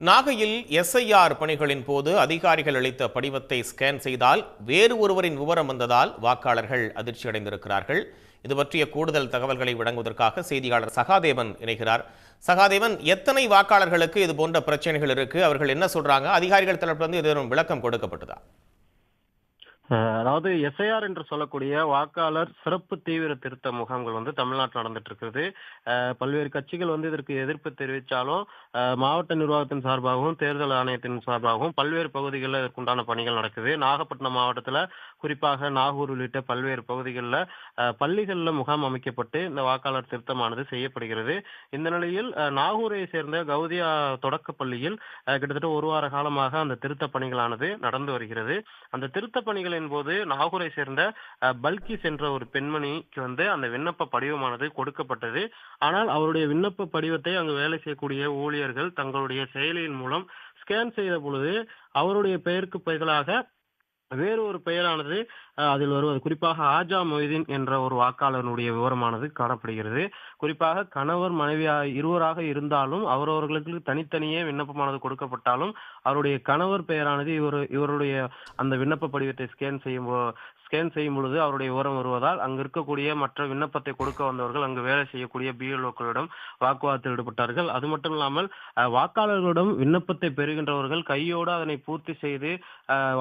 நாகையில் எஸ்ஐஆர் பணிகளின் போது அதிகாரிகள் அளித்த படிவத்தை ஸ்கேன் செய்தால் வேறு ஒருவரின் விவரம் வந்ததால் வாக்காளர்கள் அதிர்ச்சியடைந்திருக்கிறார்கள். இது பற்றிய கூடுதல் தகவல்களை வழங்குவதற்காக செய்தியாளர் சகாதேவன் இணைகிறார். சகாதேவன், எத்தனை வாக்காளர்களுக்கு இது போன்ற பிரச்சனைகள் இருக்கு? அவர்கள் என்ன சொல்றாங்க? அதிகாரிகள் தரப்பிலிருந்து இது விளக்கம் கொடுக்கப்பட்டதா? அதாவது எஸ்ஐஆர் என்று சொல்லக்கூடிய வாக்காளர் சிறப்பு தீவிர திருத்த முகாம்கள் தமிழ்நாட்டில் நடந்துட்டு இருக்குது. பல்வேறு கட்சிகள் இதற்கு எதிர்ப்பு தெரிவித்தாலும் மாவட்ட நிர்வாகத்தின் சார்பாகவும் தேர்தல் ஆணையத்தின் சார்பாகவும் பல்வேறு பகுதிகளில் இதற்குண்டான பணிகள் நடக்குது. நாகப்பட்டினம் மாவட்டத்தில் குறிப்பாக நாகூர் உள்ளிட்ட பல்வேறு பகுதிகளில் பள்ளிகளில் முகாம் அமைக்கப்பட்டு இந்த வாக்காளர் திருத்தமானது செய்யப்படுகிறது. இந்த நிலையில் நாகூரை சேர்ந்த கௌதியா தொடக்க பள்ளியில் கிட்டத்தட்ட ஒரு வார காலமாக அந்த திருத்த பணிகளானது நடந்து வருகிறது. அந்த திருத்த பணிகளை போது நாகூரை சேர்ந்த பல்கிஸ் என்ற ஒரு பெண்மணிக்கு அந்த விண்ணப்ப படிவமானது கொடுக்கப்பட்டது. ஆனால் அவருடைய விண்ணப்ப படிவத்தை அங்கு வேலை செய்யக்கூடிய ஊழியர்கள் தங்களுடைய செயலியின் மூலம் ஸ்கேன் செய்த பொழுது அவருடைய பெயருக்கு பதிலாக வேறு ஒரு பெயரானது அதில் வருவது, குறிப்பாக ஆஜா மொய்தீன் என்ற ஒரு வாக்காளருடைய விவரமானது காணப்படுகிறது. குறிப்பாக கணவர் மனைவி இருவராக இருந்தாலும் அவரவர்களுக்கு தனித்தனியே விண்ணப்பமானது கொடுக்கப்பட்டாலும் அவருடைய கணவர் பெயரானது இவருடைய அந்த விண்ணப்ப படிவத்தை ஸ்கேன் செய்யும் பொழுது அவருடைய விவரம் வருவதால் அங்கு இருக்கக்கூடிய மற்ற விண்ணப்பத்தை கொடுக்க வந்தவர்கள் அங்கு வேலை செய்யக்கூடிய பிஎல்ஓக்களிடம் வாக்குவாதத்தில் ஈடுபட்டார்கள். அது மட்டும் இல்லாமல் வாக்காளர்களிடம் விண்ணப்பத்தை பெறுகின்றவர்கள் கையோடு அதனை பூர்த்தி செய்து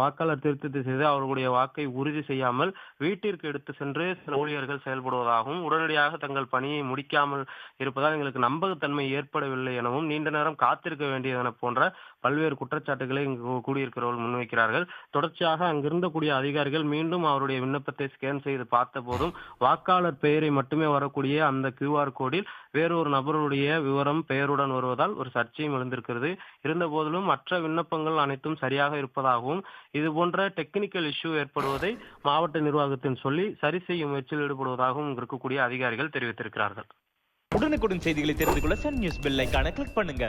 வாக்காளர் திருத்தத்தை செய்து அவர்களுடைய வாக்கை உறுதி செய்யாமல் வீட்டிற்கு எடுத்து சென்று சில ஊழியர்கள் செயல்படுவதாகவும் உடனடியாக தங்கள் பணியை முடிக்காமல் இருப்பதால் எங்களுக்கு நம்பகத்தன்மை ஏற்படவில்லை எனவும் நீண்ட நேரம் காத்திருக்க வேண்டியதென போன்ற பல்வேறு குற்றச்சாட்டுகளை இங்கு கூடியிருக்கிறவர்கள் முன்வைக்கிறார்கள். தொடர்ச்சியாக அங்கிருந்தக்கூடிய அதிகாரிகள் மீண்டும் அவருடைய விண்ணப்பத்தை ஸ்கேன் செய்து பார்த்த போதும் வாக்காளர் பெயரை மட்டுமே வரக்கூடிய அந்த QR கோடில் வேறொரு நபருடைய விவரம் பெயருடன் வருவதால் ஒரு சர்ச்சையும் எழுந்திருக்கிறது. இருந்த போதிலும் மற்ற விண்ணப்பங்கள் அனைத்தும் சரியாக இருப்பதாகவும் இது போன்ற டெக்னிக்கல் இஷ்யூ ஏற்படுவதை மாவட்ட நிர்வாகத்தின் சொல்லி சரி செய்யும் முயற்சியில் ஈடுபடுவதாகவும் இருக்கக்கூடிய அதிகாரிகள் தெரிவித்திருக்கிறார்கள். உடனுக்குடன் செய்திகளை தெரிந்து கொள்ள சன் நியூஸ் பெல் ஐகானை கிளிக் பண்ணுங்க.